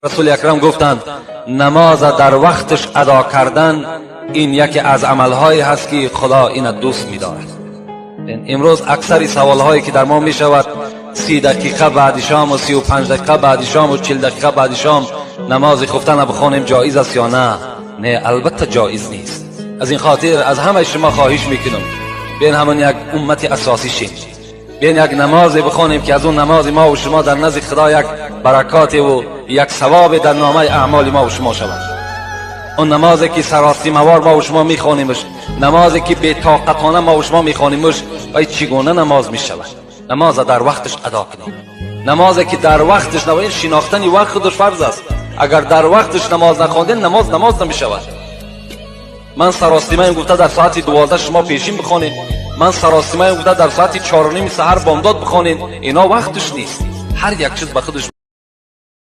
رسول اکرم گفتند نماز در وقتش ادا کردن این یکی از عملهایی هست که خدا این دوست می‌دارد. امروز اکثر سوالهایی که در ما میشود 30 دقیقه بعد شام و 35 دقیقه بعد شام و 40 دقیقه بعد شام نماز خفتن بخوانیم جایز است یا نه؟ نه، البته جایز نیست. از این خاطر از همه شما خواهش میکنم بین همون یک امت اساسی شیم، بین یک نمازی بخوانیم که از اون نماز ما و شما در نزد خدا یک برکات و یک ثواب در نامه اعمال ما و شما شود. اون نمازی که سراستی موار ما و شما میخوانیمش، نمازی که بی طاقتانه ما و شما میخوانیمش، ای چگونه نماز میشود؟ نماز در وقتش ادا کنیم. نمازی که در وقتش نباید شناختن وقت خودش فرض است. اگر در وقتش نماز نخواندین نماز نمیشود. من سراستی من گفته در ساعت 12 شما پیشین بخوانید، من سراستی من گفته در ساعت 4:30 سحر بامداد بخوانید. اینا وقتش نیست. هر یک چیز به خودش